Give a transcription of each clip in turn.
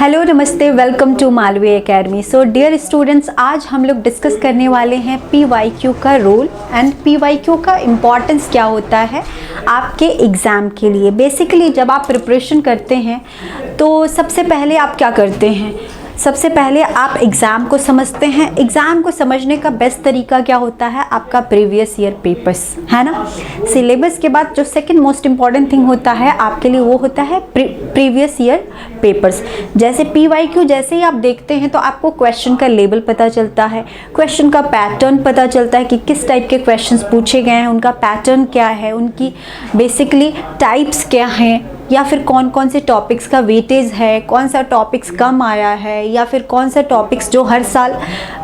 Hello नमस्ते, welcome to Malvi academy. So dear students, आज हम लोग डिस्कस करने वाले हैं PYQ का रोल एंड PYQ का इम्पॉर्टेंस क्या होता है आपके एग्ज़ाम के लिए। बेसिकली जब आप प्रिपरेशन करते हैं तो सबसे पहले आप क्या करते हैं, सबसे पहले आप एग्ज़ाम को समझते हैं। एग्ज़ाम को समझने का बेस्ट तरीका क्या होता है, आपका प्रीवियस ईयर पेपर्स, है ना। सिलेबस के बाद जो सेकंड मोस्ट इम्पॉर्टेंट थिंग होता है आपके लिए वो होता है प्रीवियस ईयर पेपर्स। जैसे PYQ जैसे ही आप देखते हैं तो आपको क्वेश्चन का लेवल पता चलता है, क्वेश्चन का पैटर्न पता चलता है कि किस टाइप के क्वेश्चंस पूछे गए हैं, उनका पैटर्न क्या है, उनकी बेसिकली टाइप्स क्या हैं, या फिर कौन कौन से टॉपिक्स का वेटेज है, कौन सा टॉपिक्स कम आया है, या फिर कौन सा टॉपिक्स जो हर साल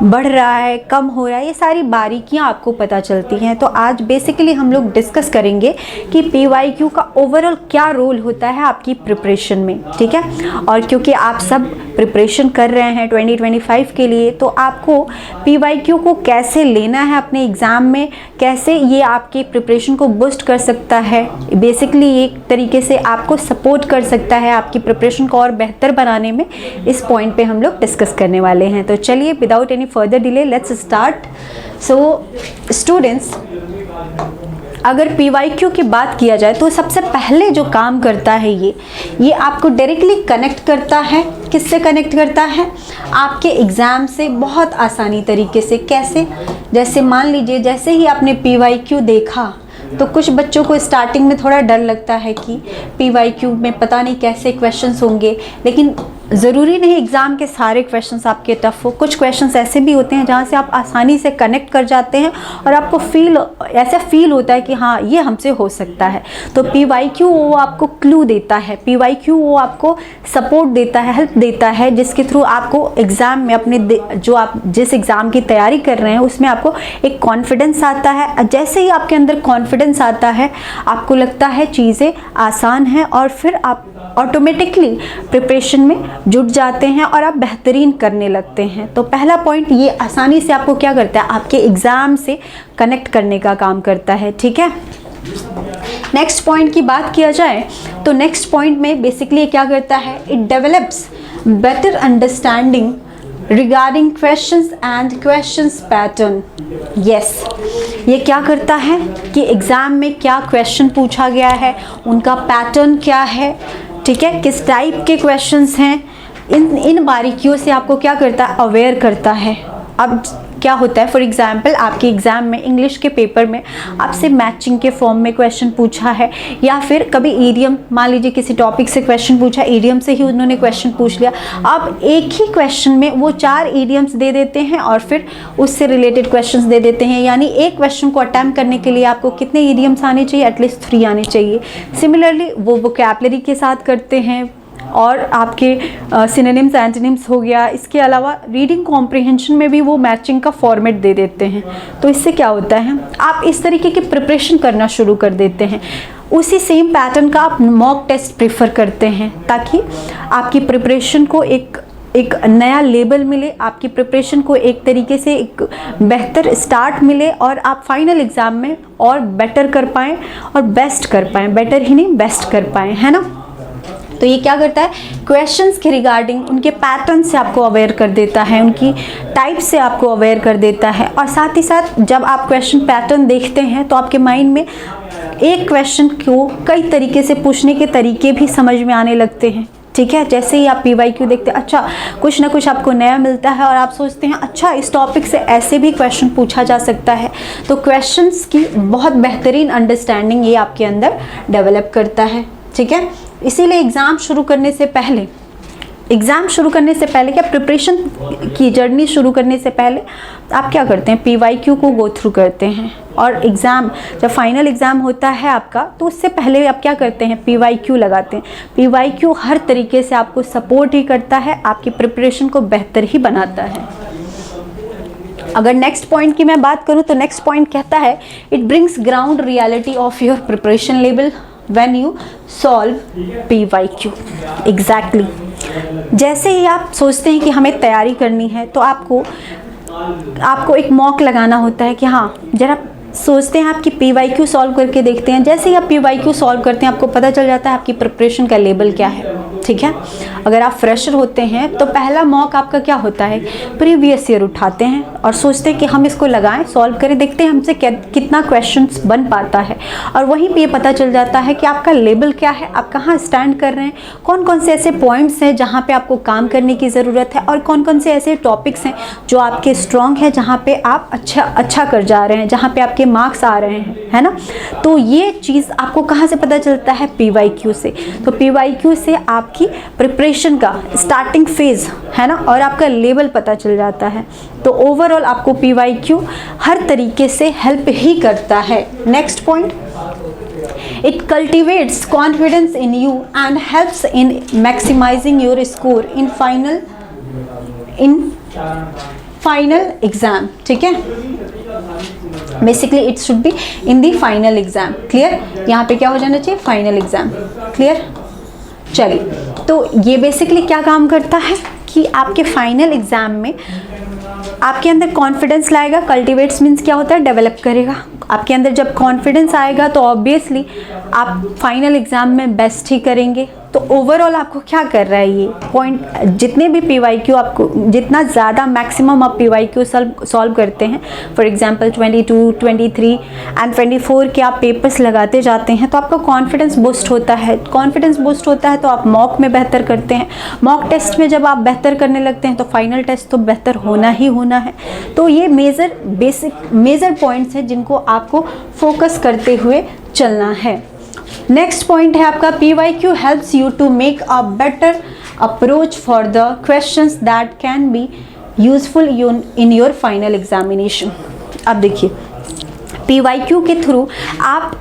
बढ़ रहा है, कम हो रहा है, ये सारी बारीकियां आपको पता चलती हैं। तो आज बेसिकली हम लोग डिस्कस करेंगे कि PYQ का ओवरऑल क्या रोल होता है आपकी प्रिपरेशन में, ठीक है। और क्योंकि आप सब प्रिपरेशन कर रहे हैं 2025 के लिए, तो आपको PYQ को कैसे लेना है अपने एग्ज़ाम में, कैसे ये आपकी प्रिपरेशन को बूस्ट कर सकता है, बेसिकली एक तरीके से आपको सपोर्ट कर सकता है आपकी प्रिपरेशन को और बेहतर बनाने में, इस पॉइंट पे हम लोग डिस्कस करने वाले हैं। तो चलिए without any further delay let's start. So students, अगर PYQ की बात किया जाए तो सबसे पहले जो काम करता है ये आपको डायरेक्टली कनेक्ट करता है। किससे कनेक्ट करता है? आपके एग्ज़ाम से बहुत आसानी तरीके से। कैसे? जैसे मान लीजिए जैसे ही आपने PYQ देखा तो कुछ बच्चों को स्टार्टिंग में थोड़ा डर लगता है कि PYQ में पता नहीं कैसे क्वेश्चंस होंगे, लेकिन ज़रूरी नहीं एग्ज़ाम के सारे क्वेश्चंस आपके टफ हो। कुछ क्वेश्चंस ऐसे भी होते हैं जहाँ से आप आसानी से कनेक्ट कर जाते हैं और आपको ऐसा फील होता है कि हाँ ये हमसे हो सकता है। तो PYQ वो आपको क्लू देता है, PYQ वो आपको सपोर्ट देता है, हेल्प देता है, जिसके थ्रू आपको एग्ज़ाम में अपने जो आप जिस एग्ज़ाम की तैयारी कर रहे हैं उसमें आपको एक कॉन्फिडेंस आता है। जैसे ही आपके अंदर कॉन्फिडेंस आता है आपको लगता है चीज़ें आसान हैं और फिर आप ऑटोमेटिकली प्रिपरेशन में जुट जाते हैं और आप बेहतरीन करने लगते हैं। तो पहला पॉइंट ये आसानी से आपको क्या करता है, आपके एग्ज़ाम से कनेक्ट करने का काम करता है, ठीक है। नेक्स्ट पॉइंट की बात किया जाए तो नेक्स्ट पॉइंट में बेसिकली क्या करता है, it develops better understanding regarding questions and questions pattern. Yes, ये क्या करता है कि एग्ज़ाम में क्या क्वेश्चन पूछा गया है, उनका पैटर्न क्या है, ठीक है, किस टाइप के क्वेश्चंस हैं, इन बारीकियों से आपको क्या करता है, अवेयर करता है। अब क्या होता है, फॉर एग्जांपल आपके एग्ज़ाम में इंग्लिश के पेपर में आपसे मैचिंग के फॉर्म में क्वेश्चन पूछा है, या फिर कभी ईडियम, मान लीजिए किसी टॉपिक से क्वेश्चन पूछा, ईडियम से ही उन्होंने क्वेश्चन पूछ लिया। अब एक ही क्वेश्चन में वो 4 ईडियम्स दे देते हैं और फिर उससे रिलेटेड क्वेश्चंस दे देते हैं, यानी एक क्वेश्चन को अटैम्प्ट करने के लिए आपको कितने ईडियम्स आने चाहिए, एटलीस्ट 3 आने चाहिए। सिमिलरली वो वोकैबुलरी के साथ करते हैं और आपके सिनोनिम्स एंटोनिम्स हो गया। इसके अलावा रीडिंग कॉम्प्रिहेंशन में भी वो मैचिंग का फॉर्मेट दे देते हैं। तो इससे क्या होता है, आप इस तरीके की प्रिपरेशन करना शुरू कर देते हैं। उसी सेम पैटर्न का आप मॉक टेस्ट प्रेफर करते हैं ताकि आपकी प्रिपरेशन को एक नया लेवल मिले, आपकी प्रिपरेशन को एक तरीके से एक बेहतर स्टार्ट मिले और आप फाइनल एग्ज़ाम में और बेटर कर पाएँ और बेस्ट कर पाएँ, बेटर ही नहीं बेस्ट कर पाएँ, है ना। तो ये क्या करता है, क्वेश्चंस के रिगार्डिंग उनके पैटर्न से आपको अवेयर कर देता है, उनकी टाइप से आपको अवेयर कर देता है। और साथ ही साथ जब आप क्वेश्चन पैटर्न देखते हैं तो आपके माइंड में एक क्वेश्चन को कई तरीके से पूछने के तरीके भी समझ में आने लगते हैं, ठीक है। जैसे ही आप PYQ देखते हैं, अच्छा कुछ ना कुछ आपको नया मिलता है और आप सोचते हैं अच्छा इस टॉपिक से ऐसे भी क्वेश्चन पूछा जा सकता है। तो क्वेश्चंस की बहुत बेहतरीन अंडरस्टैंडिंग ये आपके अंदर डेवलप करता है, ठीक है। इसीलिए एग्ज़ाम शुरू करने से पहले क्या, प्रिपरेशन की जर्नी शुरू करने से पहले आप क्या करते हैं, PYQ को गो थ्रू करते हैं। और एग्ज़ाम जब फाइनल एग्ज़ाम होता है आपका तो उससे पहले आप क्या करते हैं, PYQ लगाते हैं। PYQ हर तरीके से आपको सपोर्ट ही करता है, आपकी प्रिपरेशन को बेहतर ही बनाता है। अगर नेक्स्ट पॉइंट की मैं बात करूँ तो नेक्स्ट पॉइंट कहता है it brings ground reality of your preparation level when you solve PYQ। Exactly जैसे ही आप सोचते हैं कि हमें तैयारी करनी है तो आपको एक मॉक लगाना होता है कि हाँ जरा सोचते हैं आपकी PYQ सॉल्व करके देखते हैं। जैसे ही आप PYQ सॉल्व करते हैं आपको पता चल जाता है आपकी प्रिपरेशन का लेवल क्या है, ठीक है। अगर आप फ्रेशर होते हैं तो पहला मॉक आपका क्या होता है, प्रीवियस ईयर उठाते हैं और सोचते हैं कि हम इसको लगाएं, सॉल्व करें, देखते हैं हमसे कितना क्वेश्चंस बन पाता है, और वहीं पे ये पता चल जाता है कि आपका लेवल क्या है, आप कहाँ स्टैंड कर रहे हैं, कौन कौन से ऐसे पॉइंट्स हैं जहाँ पे आपको काम करने की ज़रूरत है, और कौन कौन से ऐसे टॉपिक्स हैं जो आपके स्ट्रॉन्ग हैं, जहाँ पे आप अच्छा कर जा रहे हैं, जहाँ पे आपके मार्क्स आ रहे हैं, है ना। तो ये चीज़ आपको कहाँ से पता चलता है, PYQ से। तो PYQ से आपकी प्रिपरेशन का स्टार्टिंग फेज है ना, और आपका लेवल पता चल जाता है। तो ओवरऑल आपको PYQ हर तरीके से हेल्प ही करता है। Next point, it cultivates confidence in you and helps in maximizing your score in final exam, ठीक है। Basically it should be in the final exam, clear. यहाँ पे क्या हो जाना चाहिए, फाइनल एग्जाम, क्लियर। चलिए, तो ये बेसिकली क्या काम करता है कि आपके फाइनल एग्जाम में आपके अंदर कॉन्फिडेंस लाएगा। कल्टिवेट्स मीन्स क्या होता है, डेवलप करेगा। आपके अंदर जब कॉन्फिडेंस आएगा तो ऑब्वियसली आप फाइनल एग्जाम में बेस्ट ही करेंगे। तो ओवरऑल आपको क्या कर रहा है ये पॉइंट, जितने भी PYQ आपको, जितना ज़्यादा मैक्सिमम आप PYQ सॉल्व करते हैं, फॉर एग्जांपल 22, 23 एंड 24 के आप पेपर्स लगाते जाते हैं तो आपका कॉन्फिडेंस बूस्ट होता है। कॉन्फिडेंस बूस्ट होता है तो आप मॉक में बेहतर करते हैं। मॉक टेस्ट में जब आप बेहतर करने लगते हैं तो फाइनल टेस्ट तो बेहतर होना ही होना है। तो ये मेजर पॉइंट्स हैं जिनको आपको फोकस करते हुए चलना है। नेक्स्ट पॉइंट है आपका, PYQ helps you to make a better approach for the questions that can be useful in your final examination. अब देखिए, PYQ के थ्रू आप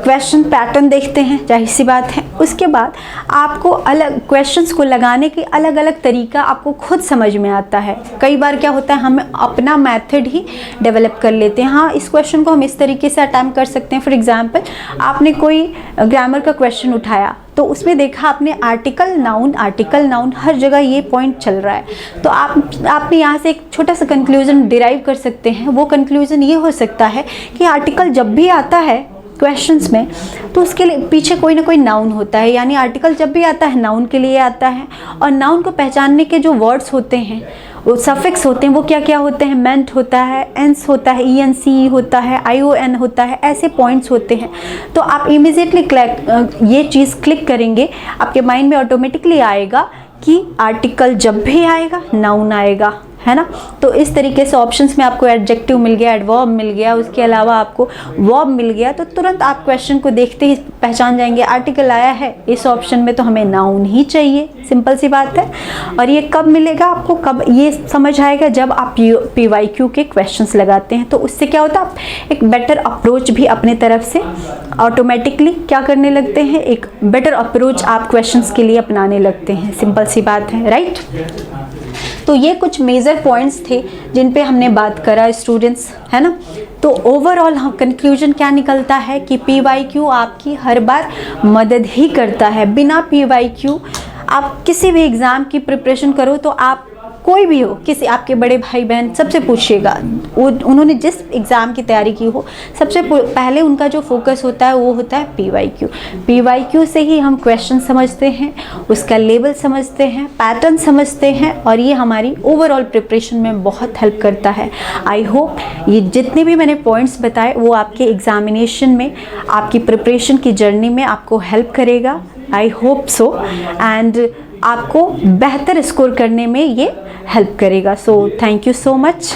क्वेश्चन पैटर्न देखते हैं, जाहिर सी बात है। उसके बाद आपको अलग क्वेश्चंस को लगाने की अलग अलग तरीका आपको खुद समझ में आता है। कई बार क्या होता है, हम अपना मेथड ही डेवलप कर लेते हैं। हाँ, इस क्वेश्चन को हम इस तरीके से अटैम्प्ट कर सकते हैं। फॉर एग्जांपल, आपने कोई ग्रामर का क्वेश्चन उठाया तो उसमें देखा आपने आर्टिकल नाउन हर जगह ये पॉइंट चल रहा है। तो आपने यहाँ से एक छोटा सा कंक्लूजन डिराइव कर सकते हैं। वो कंक्लूजन ये हो सकता है कि आर्टिकल जब भी आता है क्वेश्चंस में तो उसके लिए पीछे कोई ना कोई नाउन होता है, यानी आर्टिकल जब भी आता है नाउन के लिए आता है। और नाउन को पहचानने के जो वर्ड्स होते हैं, वो सफिक्स होते हैं, वो क्या क्या होते हैं, मेंट होता है, एंस होता है, ENC होता है, ION होता है, ऐसे पॉइंट्स होते हैं। तो आप इमीडिएटली ये चीज़ क्लिक करेंगे, आपके माइंड में ऑटोमेटिकली आएगा कि आर्टिकल जब भी आएगा नाउन आएगा, है ना। तो इस तरीके से ऑप्शंस में आपको एडजेक्टिव मिल गया, एडवर्ब मिल गया, उसके अलावा आपको वर्ब मिल गया, तो तुरंत आप क्वेश्चन को देखते ही पहचान जाएंगे आर्टिकल आया है इस ऑप्शन में तो हमें नाउन ही चाहिए। सिंपल सी बात है। और ये कब मिलेगा आपको, कब ये समझ आएगा, जब आप PYQ के क्वेश्चंस लगाते हैं। तो उससे क्या होता है, आप एक बेटर अप्रोच भी अपने तरफ से ऑटोमेटिकली क्या करने लगते हैं, एक बेटर अप्रोच आप क्वेश्चंस के लिए अपनाने लगते हैं। सिंपल सी बात है, राइट। तो ये कुछ मेजर पॉइंट्स थे जिन पे हमने बात करा स्टूडेंट्स, है ना। तो ओवरऑल हम कंक्लूजन क्या निकलता है कि PYQ आपकी हर बार मदद ही करता है। बिना PYQ आप किसी भी एग्ज़ाम की प्रिपरेशन करो तो आप कोई भी हो, किसी आपके बड़े भाई बहन सबसे पूछिएगा, उन्होंने जिस एग्ज़ाम की तैयारी की हो, सबसे पहले उनका जो फोकस होता है वो होता है PYQ से ही हम क्वेश्चन समझते हैं, उसका लेवल समझते हैं, पैटर्न समझते हैं, और ये हमारी ओवरऑल प्रिपरेशन में बहुत हेल्प करता है। आई होप ये जितने भी मैंने पॉइंट्स बताए वो आपके एग्जामिनेशन में, आपकी प्रिपरेशन की जर्नी में आपको हेल्प करेगा। आई होप सो, एंड आपको बेहतर स्कोर करने में ये हेल्प करेगा। So thank you so much.